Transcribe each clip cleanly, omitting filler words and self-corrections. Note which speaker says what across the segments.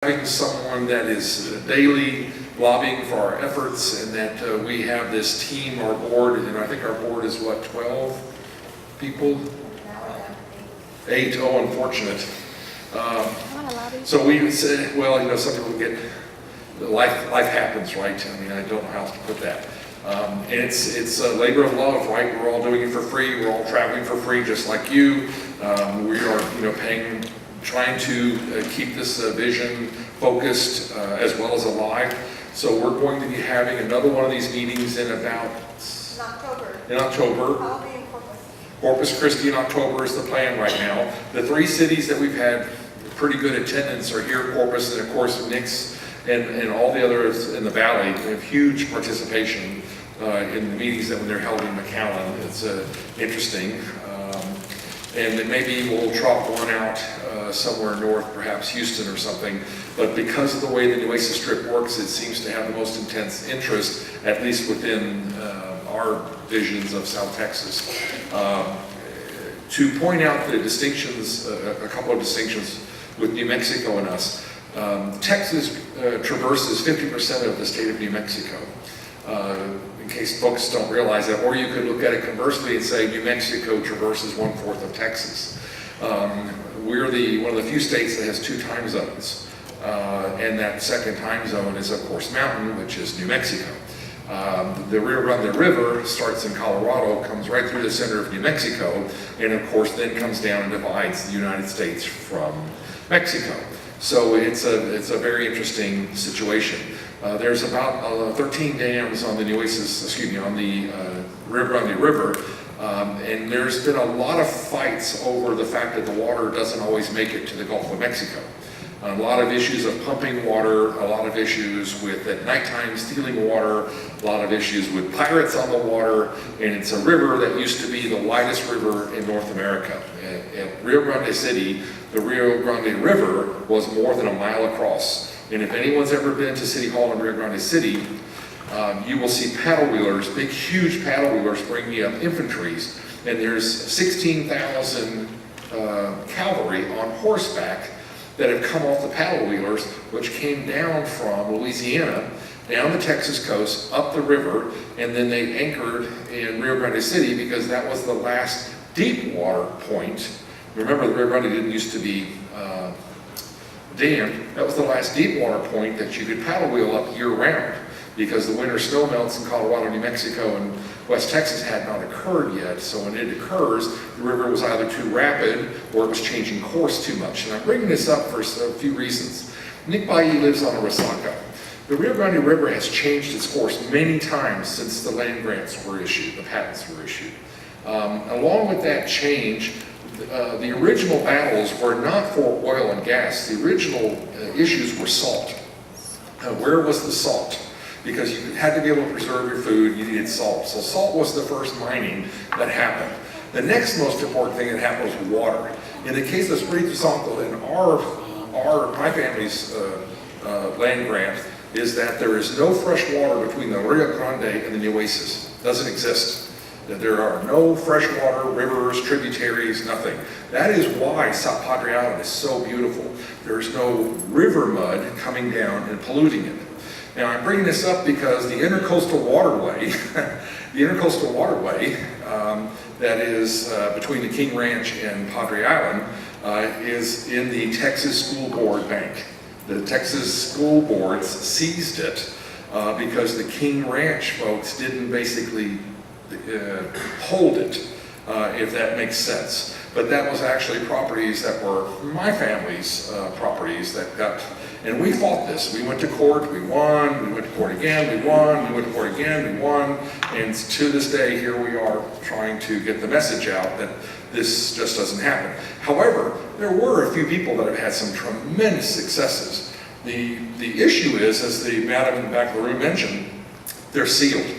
Speaker 1: Having someone that is daily lobbying for our efforts, and that we have this team, our board, and I think our board is what, 12 people? 8, oh, unfortunate. So we said, well, you know, some people get, life happens, right? I mean, I don't know how to put that. And it's a labor of love, right? We're all doing it for free. We're all traveling for free, just like you. We are, you know, trying to keep this vision focused as well as alive. So we're going to be having another one of these meetings in about... In October.
Speaker 2: I'll be in Corpus.
Speaker 1: Corpus Christi in October is the plan right now. The 3 cities that we've had pretty good attendance are here, Corpus, and of course Nix and all the others in the valley. We have huge participation in the meetings that when they're held in McAllen. It's interesting. And then maybe we'll trot one out somewhere north, perhaps Houston or something. But because of the way the Nueces Strip works, it seems to have the most intense interest, at least within our visions of South Texas. To point out the distinctions, a couple of distinctions with New Mexico and us. Texas traverses 50% of the state of New Mexico. In case folks don't realize that, or you could look at it conversely and say New Mexico traverses 1/4 of Texas. We're one of the few states that has 2 time zones, and that second time zone is of course mountain, which is New Mexico. The Rio Grande River starts in Colorado, comes right through the center of New Mexico, and of course then comes down and divides the United States from Mexico. So it's a very interesting situation. There's about 13 dams on the on the Rio Grande River, and there's been a lot of fights over the fact that the water doesn't always make it to the Gulf of Mexico. A lot of issues of pumping water, a lot of issues with at nighttime stealing water, a lot of issues with pirates on the water, and it's a river that used to be the widest river in North America. At Rio Grande City, the Rio Grande River was more than a mile across. And if anyone's ever been to City Hall in Rio Grande City, you will see paddle wheelers, big, huge paddle wheelers bringing up infantries, and there's 16,000 cavalry on horseback that have come off the paddle wheelers, which came down from Louisiana, down the Texas coast, up the river, and then they anchored in Rio Grande City because that was the last deep water point. Remember, the Rio Grande didn't used to be dammed. That was the last deep water point that you could paddle wheel up year round because the winter snow melts in Colorado, New Mexico, and West Texas had not occurred yet. So when it occurs, the river was either too rapid or it was changing course too much. And I'm bringing this up for a few reasons. Nick Bailly lives on a Resaca. The Rio Grande River has changed its course many times since the land grants were issued, the patents were issued. Along with that change, the original battles were not for oil and gas. The original issues were salt. Where was the salt? Because you had to be able to preserve your food, you needed salt. So salt was the first mining that happened. The next most important thing that happened was water. In the case of Espiritu Santo, in my family's land grant, is that there is no fresh water between the Rio Grande and the Nueces. It doesn't exist. That there are no freshwater rivers, tributaries, nothing. That is why South Padre Island is so beautiful. There's no river mud coming down and polluting it. Now I'm bringing this up because the intercoastal waterway, that is between the King Ranch and Padre Island is in the Texas School Board Bank. The Texas School Boards seized it because the King Ranch folks didn't basically hold it, if that makes sense. But that was actually properties that were my family's properties that got, and we fought this. We went to court, we won, we went to court again, we won, we went to court again, we won, and to this day, here we are trying to get the message out that this just doesn't happen. However, there were a few people that have had some tremendous successes. The issue is, as the madam in the back of the room mentioned, they're sealed.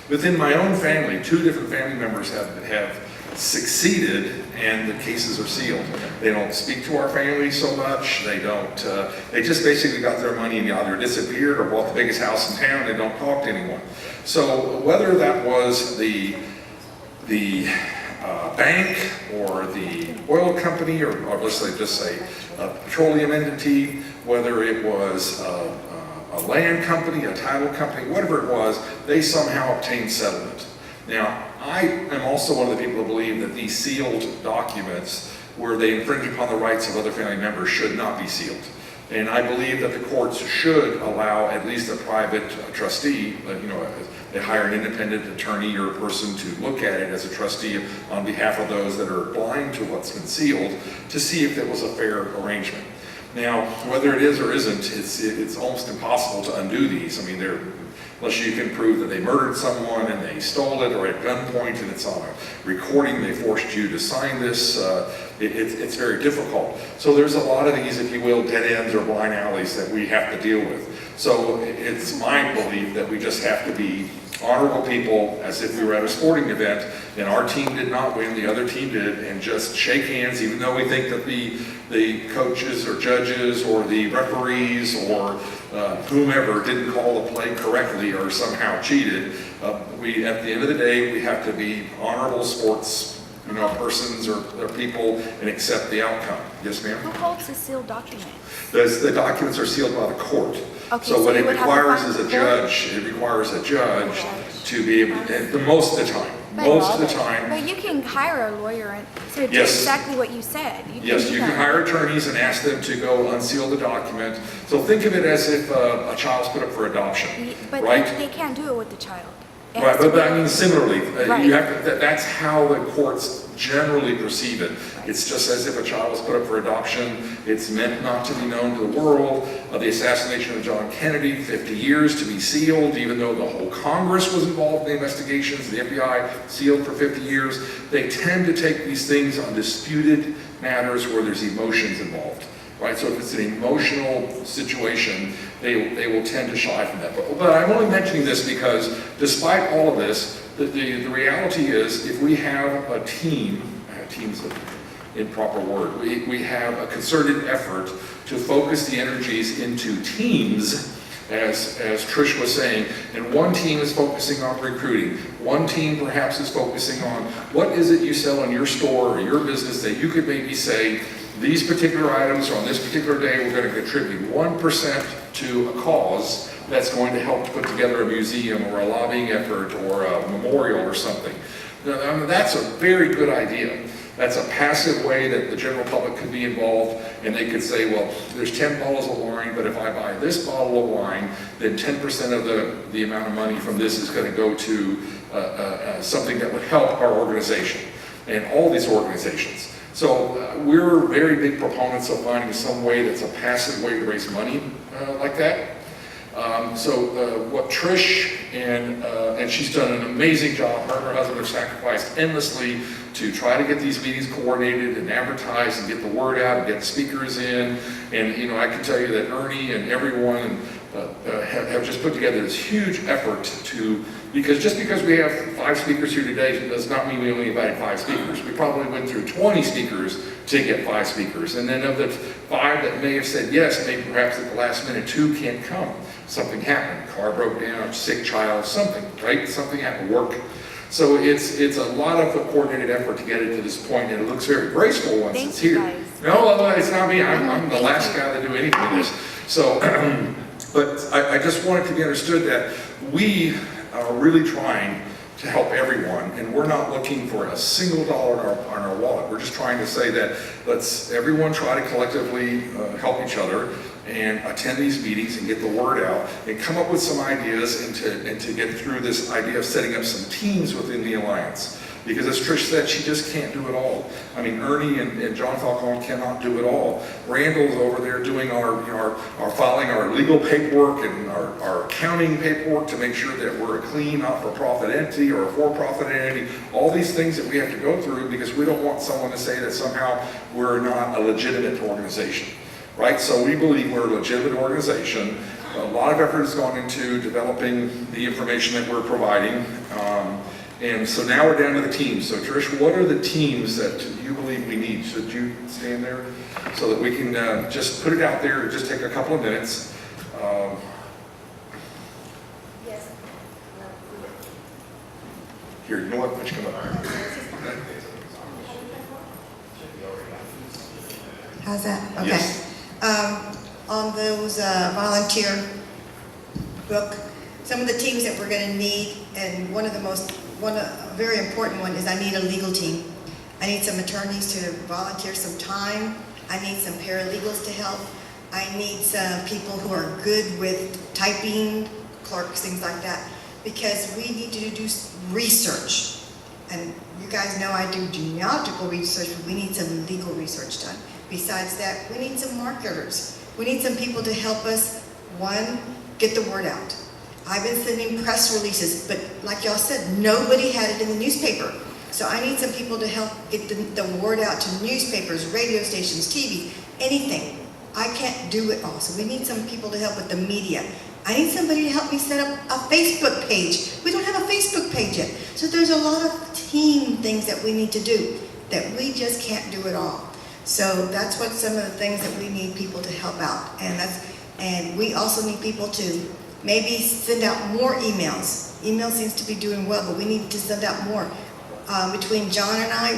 Speaker 1: Within my own family, 2 different family members have succeeded, and the cases are sealed. They don't speak to our family so much. They don't. They just basically got their money and either disappeared or bought the biggest house in town. They don't talk to anyone. So whether that was the bank or the oil company, or let's say, just say a petroleum entity, whether it was a land company, a title company, whatever it was, they somehow obtained settlement. Now, I am also one of the people who believe that these sealed documents, where they infringe upon the rights of other family members, should not be sealed. And I believe that the courts should allow at least a private trustee, they hire an independent attorney or person to look at it as a trustee on behalf of those that are blind to what's been sealed, to see if it was a fair arrangement. Now, whether it is or isn't, it's almost impossible to undo these. I mean, unless you can prove that they murdered someone and they stole it, or at gunpoint and it's on a recording, they forced you to sign this, it's very difficult. So there's a lot of these, if you will, dead ends or blind alleys that we have to deal with. So it's my belief that we just have to be honorable people, as if we were at a sporting event and our team did not win, the other team did, and just shake hands, even though we think that the coaches or judges or the referees or whomever didn't call the play correctly or somehow cheated. We, at the end of the day, we have to be honorable sports persons or people and accept the outcome. Yes, ma'am?
Speaker 2: Who holds the sealed document?
Speaker 1: The documents are sealed by the court.
Speaker 2: Okay,
Speaker 1: so what it requires is
Speaker 2: it
Speaker 1: requires a judge to be able, and most of the time,
Speaker 2: But you can hire a lawyer to do
Speaker 1: yes.
Speaker 2: exactly what you said.
Speaker 1: You can hire attorneys and ask them to go unseal the document. So think of it as if a child's put up for adoption,
Speaker 2: but
Speaker 1: right?
Speaker 2: they can't do it with the child.
Speaker 1: Right, but I mean similarly,
Speaker 2: right.
Speaker 1: you have to, that's how the courts generally perceive it. It's just as if a child was put up for adoption. It's meant not to be known to the world. The assassination of John Kennedy, 50 years to be sealed, even though the whole Congress was involved in the investigations, the FBI sealed for 50 years. They tend to take these things on disputed matters where there's emotions involved. Right, so if it's an emotional situation, they will tend to shy from that. But I'm only mentioning this because despite all of this, the reality is if we have a team, team's an improper word, we have a concerted effort to focus the energies into teams, as Trish was saying, and one team is focusing on recruiting, one team perhaps is focusing on what is it you sell in your store or your business that you could maybe say, these particular items on this particular day, we're going to contribute 1% to a cause that's going to help to put together a museum or a lobbying effort or a memorial or something. Now, I mean, that's a very good idea. That's a passive way that the general public could be involved, and they could say, well, there's 10 bottles of wine, but if I buy this bottle of wine, then 10% of the amount of money from this is going to go to something that would help our organization and all these organizations. So we're very big proponents of finding some way that's a passive way to raise money like that. What Trish and she's done an amazing job. Her and her husband have sacrificed endlessly to try to get these meetings coordinated and advertised and get the word out and get the speakers in. And I can tell you that Ernie and everyone have just put together this huge effort because just because we have 5 speakers here today does not mean we only invited 5 speakers. We probably went through 20 speakers to get 5 speakers. And then of the 5 that may have said yes, maybe perhaps at the last minute 2 can't come. Something happened, car broke down, sick child, something, right? Something happened, work. So it's a lot of a coordinated effort to get it to this point, and it looks very graceful once it's here. No, it's not me. I'm the last guy to do anything of this. So, but I just want it to be understood that we are really trying to help everyone, and we're not looking for a single dollar on our wallet. We're just trying to say that let's everyone try to collectively help each other and attend these meetings and get the word out and come up with some ideas and to get through this idea of setting up some teams within the Alliance. Because as Trish said, she just can't do it all. I mean, Ernie and John Falcone cannot do it all. Randall's over there doing our filing our legal paperwork and our accounting paperwork to make sure that we're a clean, not-for-profit entity or a for-profit entity. All these things that we have to go through because we don't want someone to say that somehow we're not a legitimate organization. Right? So we believe we're a legitimate organization. A lot of effort has gone into developing the information that we're providing. And so now we're down to the teams. So Trish, what are the teams that you believe we need? Should you stand there so that we can just put it out there and just take a couple of minutes?
Speaker 2: Yes.
Speaker 1: Here, you know what? Why don't you come up here?
Speaker 3: How's that? Okay.
Speaker 1: Yes.
Speaker 3: On those volunteer book, some of the teams that we're gonna need, and a very important one is I need a legal team. I need some attorneys to volunteer some time. I need some paralegals to help. I need some people who are good with typing, clerks, things like that, because we need to do research. And you guys know I do genealogical research, but we need some legal research done. Besides that, we need some marketers. We need some people to help us, one, get the word out. I've been sending press releases, but like y'all said, nobody had it in the newspaper. So I need some people to help get the word out to newspapers, radio stations, TV, anything. I can't do it all, so we need some people to help with the media. I need somebody to help me set up a Facebook page. We don't have a Facebook page yet. So there's a lot of team things that we need to do that we just can't do it all. So that's what some of the things that we need people to help out. And we also need people to maybe send out more emails. Email seems to be doing well, but we need to send out more. Between John and I,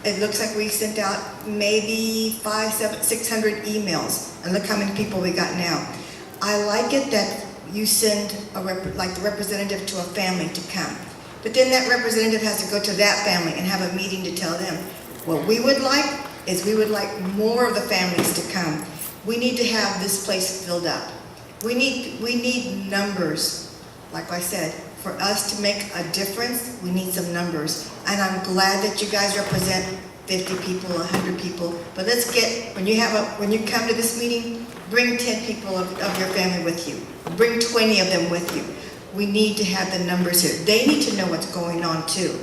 Speaker 3: it looks like we sent out maybe 600 emails. And look how many people we got now. I like it that you send like the representative to a family to come. But then that representative has to go to that family and have a meeting to tell them. What we would like is we would like more of the families to come. We need to have this place filled up. We need numbers. Like I said, for us to make a difference, we need some numbers. And I'm glad that you guys represent 50 people, 100 people. But let's get, when you come to this meeting, bring 10 people of your family with you. Bring 20 of them with you. We need to have the numbers here. They need to know what's going on too.